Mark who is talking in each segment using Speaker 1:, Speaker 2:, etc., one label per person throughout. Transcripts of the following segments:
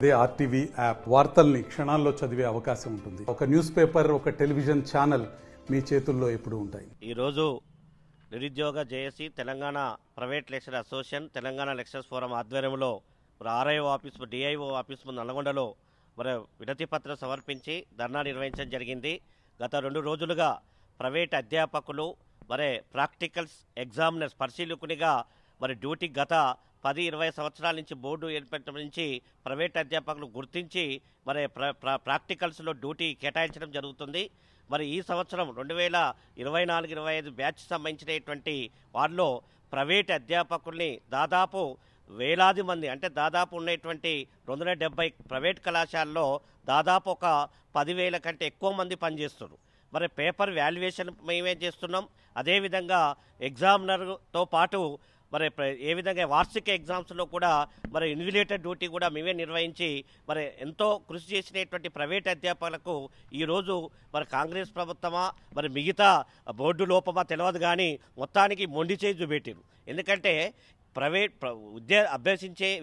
Speaker 1: అదే RTV app వార్తల్ని క్షణాల్లో చదివే అవకాశం ఉంటుంది. ఒక న్యూస్ పేపర్, ఒక టెలివిజన్ ఛానల్ మీ చేతుల్లో ఎప్పుడూ ఉంటాయి.
Speaker 2: ఈరోజు నిరుద్యోగ JAC, Telangana private lecturer association, Telangana lecturers forum ఆధ్వర్యంలో ఆర్ఐఓ ఆఫీస్, డిఐఓ ఆఫీస్ ముందు నల్గొండలో వినతి పత్రం సమర్పించి ధర్నా నిర్వహించడం జరిగింది. గత 2 రోజులుగా ప్రైవేట్ అధ్యాపకులు ప్రాక్టికల్స్ ఎగ్జామినర్స్ పరిశీలకునిగా డ్యూటీ గత 10-20 సంవత్సరాల నుంచి బోర్డు ఏర్పడటం నుంచి ప్రైవేట్ అధ్యాపకులు గుర్తించి ప్రాక్టికల్స్లో డ్యూటీ కేటాయించడం జరుగుతుంది. ఈ సంవత్సరం 2024-25 బ్యాచ్ సంబంధించినటువంటి వారిలో ప్రైవేట్ అధ్యాపకుల్ని దాదాపు వేలాది మంది, అంటే దాదాపు ఉన్నటువంటి 270 ప్రైవేట్ కళాశాలలో దాదాపు ఒక 10,000 కంటే ఎక్కువ మంది పనిచేస్తున్నారు. పేపర్ వాల్యుయేషన్ మేమే చేస్తున్నాం. అదేవిధంగా ఎగ్జామినర్తో పాటు ఏ విధంగా వార్షిక ఎగ్జామ్స్లో కూడా ఇన్విజిలేటర్ డ్యూటీ కూడా మేమే నిర్వహించి ఎంతో కృషి చేసినటువంటి ప్రైవేట్ అధ్యాపకులకు ఈరోజు కాంగ్రెస్ ప్రభుత్వమా మిగతా బోర్డు లోపమా తెలియదు, కానీ మొత్తానికి మొండి చేయి చూపెట్టారు. ఎందుకంటే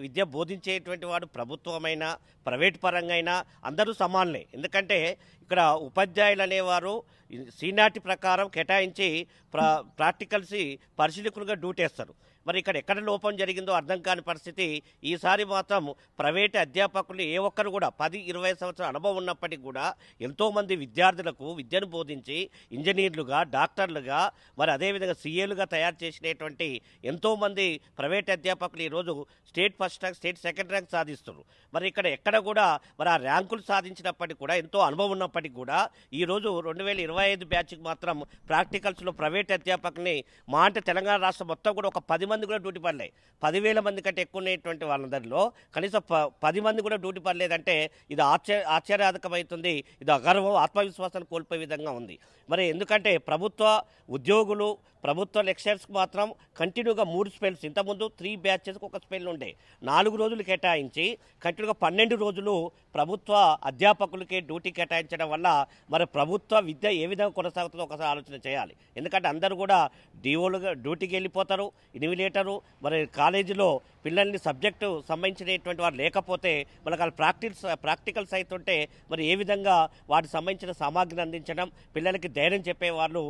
Speaker 2: విద్య బోధించేటువంటి వాడు ప్రభుత్వమైనా ప్రైవేట్ పరంగా అయినా అందరూ సమానలే. ఎందుకంటే ఇక్కడ ఉపాధ్యాయులు అనేవారు సీనియారిటీ ప్రకారం కేటాయించి ప్రాక్టికల్స్ పరిశీలకులుగా డ్యూటీ వేస్తారు. ఇక్కడ ఎక్కడ లోపం జరిగిందో అర్థం కాని పరిస్థితి. ఈసారి మాత్రం ప్రైవేట్ అధ్యాపకులు ఏ ఒక్కరు కూడా 10-20 సంవత్సరాల అనుభవం ఉన్నప్పటికీ కూడా ఎంతోమంది విద్యార్థులకు విద్యను బోధించి ఇంజనీర్లుగా, డాక్టర్లుగా, అదేవిధంగా సీఏలుగా తయారు చేసినటువంటి ఎంతోమంది ప్రైవేట్ అధ్యాపకులు ఈరోజు state first rank, state second rank సాధిస్తున్నారు. ఇక్కడ ఎక్కడ కూడా ఆ ర్యాంకులు సాధించినప్పటికీ కూడా, ఎంతో అనుభవం ఉన్నప్పటికీ కూడా ఈరోజు 2025 బ్యాచ్కి మాత్రం ప్రాక్టికల్స్లో ప్రైవేట్ అధ్యాపకుని అంటే తెలంగాణ రాష్ట్రం మొత్తం కూడా ఒక 10 మంది కూడా డ్యూటీ పడలేదు. 10,000 మంది కంటే ఎక్కువ ఉన్నటువంటి వాళ్ళందరిలో కనీసం 10 మంది కూడా డ్యూటీ పడలేదంటే ఇది ఆశ్చర్యాదకమవుతుంది. ఇది అగర్వం, ఆత్మవిశ్వాసాన్ని కోల్పోయే విధంగా ఉంది. ఎందుకంటే ప్రభుత్వ ఉద్యోగులు, ప్రభుత్వ లెక్చరర్స్కి మాత్రం కంటిన్యూగా 3 స్పెల్స్, ఇంతకుముందు 3 బ్యాచెస్కి ఒక స్పెల్ ఉండే, 4 రోజులు కేటాయించి కంటిన్యూగా 12 రోజులు ప్రభుత్వ అధ్యాపకులకి డ్యూటీ కేటాయించడం వల్ల ప్రభుత్వ విద్య ఏ విధంగా కొనసాగుతుందో ఒకసారి ఆలోచన చేయాలి. ఎందుకంటే అందరూ కూడా డిఓలుగా డ్యూటీకి వెళ్ళిపోతారు, ఇన్విజిలేటరు కాలేజీలో పిల్లల్ని సబ్జెక్టు సంబంధించినటువంటి వారు లేకపోతే వాళ్ళ ప్రాక్టికల్స్ అవుతుంటే ఏ విధంగా వాటికి సంబంధించిన సామాగ్రిని అందించడం, పిల్లలకి ధైర్యం చెప్పేవాళ్ళు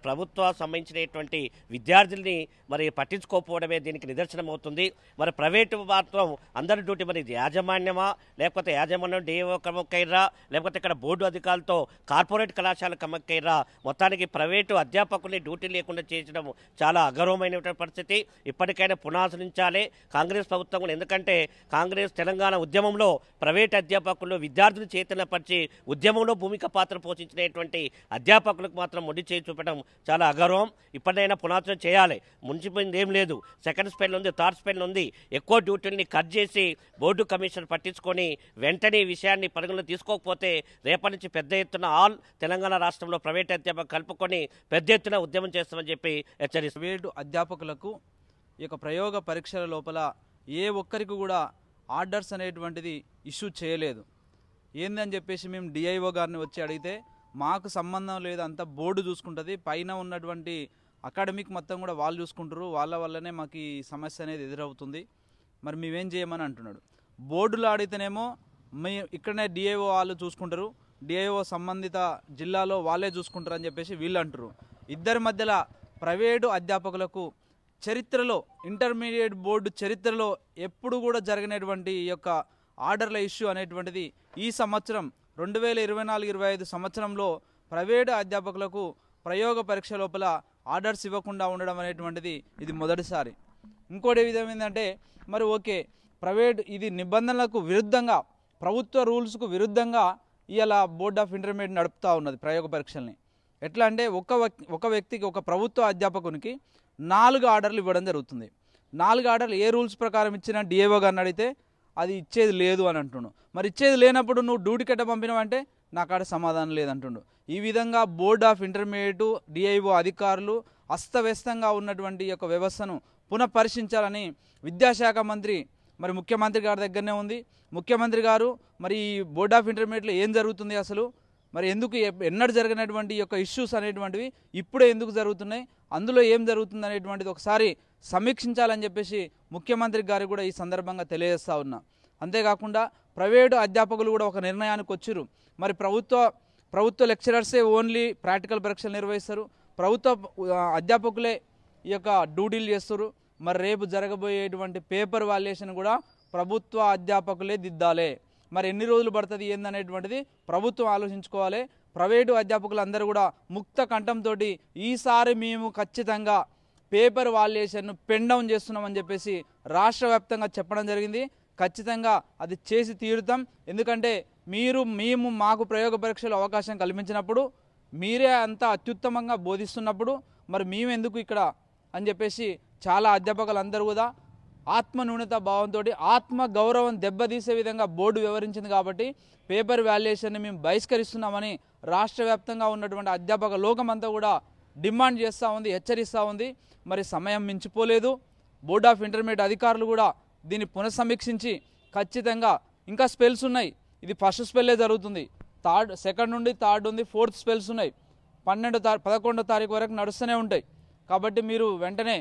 Speaker 2: ప్రభుత్వ సంబంధించినటువంటి విద్యార్థుల్ని పట్టించుకోకపోవడమే దీనికి నిదర్శనం అవుతుంది. ప్రైవేటు మాత్రం అందరి డ్యూటీ యాజమాన్యమా, లేకపోతే యాజమాన్యం డిఓ కమక్కైర్రా, లేకపోతే ఇక్కడ బోర్డు అధికారులతో కార్పొరేట్ కళాశాల కమక్కైర్రా, మొత్తానికి ప్రైవేటు అధ్యాపకుల్ని డ్యూటీ లేకుండా చేయడం చాలా అగౌరవమైనటువంటి పరిస్థితి. ఇప్పటికైనా పునరాలోచించాలి కాంగ్రెస్ ప్రభుత్వం. ఎందుకంటే కాంగ్రెస్ తెలంగాణ ఉద్యమంలో ప్రైవేట్ అధ్యాపకులు విద్యార్థులు చైతన్యపరిచి ఉద్యమంలో భూమిక పాత్ర పోషించినటువంటి అధ్యాపకులకు మాత్రం మొండి చేయి చూపడం చాలా అగౌరవం. ఇప్పటికైనా పునరాలోచన చేయాలి. మున్సిపల్ ఏం లేదు, సెకండ్ స్పెల్ ఉంది, థర్డ్ స్పెల్ ఉంది. ఎక్కువ డ్యూటీని కట్ చేసి బోర్డు కమిషన్ పట్టించుకొని వెంటనే ఈ విషయాన్ని పరిగణలో తీసుకోకపోతే రేపటి నుంచి పెద్ద ఎత్తున ఆల్ తెలంగాణ రాష్ట్రంలో ప్రైవేట్ అధ్యాపకులు కలుపుకొని పెద్ద ఎత్తున ఉద్యమం చేస్తామని చెప్పి హెచ్చరిస్తారు.
Speaker 3: ప్రైవేటు అధ్యాపకులకు ఈ యొక్క ప్రయోగ పరీక్షల లోపల ఏ ఒక్కరికి కూడా ఆర్డర్స్ అనేటువంటిది ఇష్యూ చేయలేదు. ఏందని చెప్పేసి మేము డిఐఓ గారిని వచ్చి అడిగితే మాకు సంబంధం లేదు, అంతా బోర్డు చూసుకుంటుంది, పైన ఉన్నటువంటి అకాడమిక్ మొత్తం కూడా వాళ్ళు చూసుకుంటారు, వాళ్ళ వల్లనే మాకు ఈ సమస్య అనేది ఎదురవుతుంది, మేమేం చేయమని అంటున్నాడు. బోర్డులో అడిగితేనేమో ఇక్కడనే డిఐఓ వాళ్ళు చూసుకుంటారు, డిఐఓ సంబంధిత జిల్లాలో వాళ్ళే చూసుకుంటారు అని చెప్పేసి వీళ్ళు అంటారు. ఇద్దరి మధ్యలో ప్రైవేటు అధ్యాపకులకు చరిత్రలో, ఇంటర్మీడియట్ బోర్డు చరిత్రలో ఎప్పుడు కూడా జరిగినటువంటి ఈ యొక్క ఆర్డర్ల ఇష్యూ అనేటువంటిది ఈ సంవత్సరం 2024-25 సంవత్సరంలో ప్రైవేటు అధ్యాపకులకు ప్రయోగ పరీక్ష లోపల ఆర్డర్స్ ఇవ్వకుండా ఉండడం అనేటువంటిది ఇది మొదటిసారి. ఇంకోటి విధం ఏంటంటే ఓకే, ప్రైవేట్ ఇది నిబంధనలకు విరుద్ధంగా, ప్రభుత్వ రూల్స్కు విరుద్ధంగా ఇలా బోర్డ్ ఆఫ్ ఇంటర్మీడియట్ నడుపుతూ ఉన్నది ప్రయోగ పరీక్షల్ని. ఎట్లా అంటే ఒక వ్యక్తికి, ఒక ప్రభుత్వ అధ్యాపకునికి 4 ఆర్డర్లు ఇవ్వడం జరుగుతుంది. 4 ఆర్డర్లు ఏ రూల్స్ ప్రకారం ఇచ్చినా డిఏఓ గారిని అడిగితే అది ఇచ్చేది లేదు అని అంటుండు. ఇచ్చేది లేనప్పుడు నువ్వు డ్యూటీ కట్ట పంపినావంటే నాకాడ సమాధానం లేదంటుండు. ఈ విధంగా బోర్డ్ ఆఫ్ ఇంటర్మీడియట్, డిఐఓ అధికారులు అస్తవ్యస్తంగా ఉన్నటువంటి యొక్క వ్యవస్థను పునఃపరిశీలించాలని విద్యాశాఖ మంత్రి ముఖ్యమంత్రి గారి దగ్గరనే ఉంది. ముఖ్యమంత్రి గారు ఈ బోర్డ్ ఆఫ్ ఇంటర్మీడియట్లో ఏం జరుగుతుంది అసలు, ఎందుకు ఎన్నడూ జరిగినటువంటి యొక్క ఇష్యూస్ అనేటువంటివి ఇప్పుడే ఎందుకు జరుగుతున్నాయి, అందులో ఏం జరుగుతుంది అనేటువంటిది ఒకసారి సమీక్షించాలని చెప్పేసి ముఖ్యమంత్రి గారు కూడా ఈ సందర్భంగా తెలియజేస్తా ఉన్నా. అంతేకాకుండా ప్రైవేటు అధ్యాపకులు కూడా ఒక నిర్ణయానికి వచ్చారు. మరి ప్రభుత్వ లెక్చరర్సే ఓన్లీ ప్రాక్టికల్ పరీక్షలు నిర్వహిస్తారు, ప్రభుత్వ అధ్యాపకులే ఈ యొక్క డ్యూటీలు చేస్తారు. మరి రేపు జరగబోయేటువంటి పేపర్ వాల్యుయేషన్ కూడా ప్రభుత్వ అధ్యాపకులే దిద్దాలి. మరి ఎన్ని రోజులు పడుతుంది ఏందనేటువంటిది ప్రభుత్వం ఆలోచించుకోవాలి. ప్రైవేటు అధ్యాపకులందరూ కూడా ముక్త కంఠంతో ఈసారి మేము ఖచ్చితంగా పేపర్ వాల్యుయేషన్ను పెన్ డౌన్ చేస్తున్నామని చెప్పేసి రాష్ట్ర వ్యాప్తంగా చెప్పడం జరిగింది. ఖచ్చితంగా అది చేసి తీరుతాం. ఎందుకంటే మేము మాకు ప్రయోగ పరీక్షలు అవకాశం కల్పించినప్పుడు, మీరే అంత అత్యుత్తమంగా బోధిస్తున్నప్పుడు మరి మేము ఎందుకు ఇక్కడ అని చెప్పేసి చాలా అధ్యాపకులందరూ కూడా ఆత్మ న్యూనత భావంతో ఆత్మ గౌరవం దెబ్బతీసే విధంగా బోర్డు వివరించింది. కాబట్టి పేపర్ వాల్యుయేషన్ని మేము బహిష్కరిస్తున్నామని రాష్ట్ర వ్యాప్తంగా ఉన్నటువంటి అధ్యాపక లోకమంతా కూడా డిమాండ్ చేస్తూ ఉంది, హెచ్చరిస్తూ ఉంది. మరి సమయం మించిపోలేదు. బోర్డ్ ఆఫ్ ఇంటర్మీడియట్ అధికారులు కూడా దీన్ని పునఃసమీక్షించి ఖచ్చితంగా ఇంకా స్పెల్స్ ఉన్నాయి. ఇది ఫస్ట్ స్పెల్లే జరుగుతుంది, సెకండ్ నుండి థర్డ్ ఉంది, ఫోర్త్ స్పెల్స్ ఉన్నాయి, 11వ తారీఖు వరకు నడుస్తూనే ఉంటాయి. కాబట్టి మీరు వెంటనే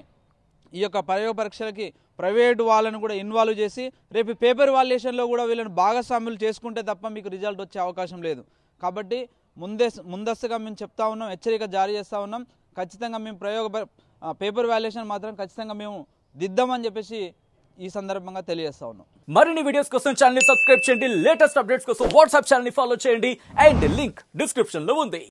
Speaker 3: ఈ యొక్క ప్రయోగ పరీక్షలకి ప్రైవేటు వాళ్ళను కూడా ఇన్వాల్వ్ చేసి రేపు పేపర్ వాల్యుయేషన్లో కూడా వీళ్ళని భాగస్వాములు చేసుకుంటే తప్ప మీకు రిజల్ట్ వచ్చే అవకాశం లేదు. కాబట్టి ముందస్తుగా మేము చెప్తా ఉన్నాం, హెచ్చరిక జారీ చేస్తూ ఉన్నాం. ఖచ్చితంగా మేము పేపర్ వాల్యుయేషన్ మాత్రం ఖచ్చితంగా మేము దిద్దామని చెప్పేసి ఈ సందర్భంగా తెలియజేస్తా ఉన్నాం.
Speaker 4: మరిన్ని వీడియోస్ కోసం ఛానల్ ని సబ్స్క్రైబ్ చేయండి, లేటెస్ట్ అప్డేట్స్ కోసం వాట్సాప్ ఛానల్ ని ఫాలో చేయండి అండ్ లింక్ డిస్క్రిప్షన్ లో ఉంది.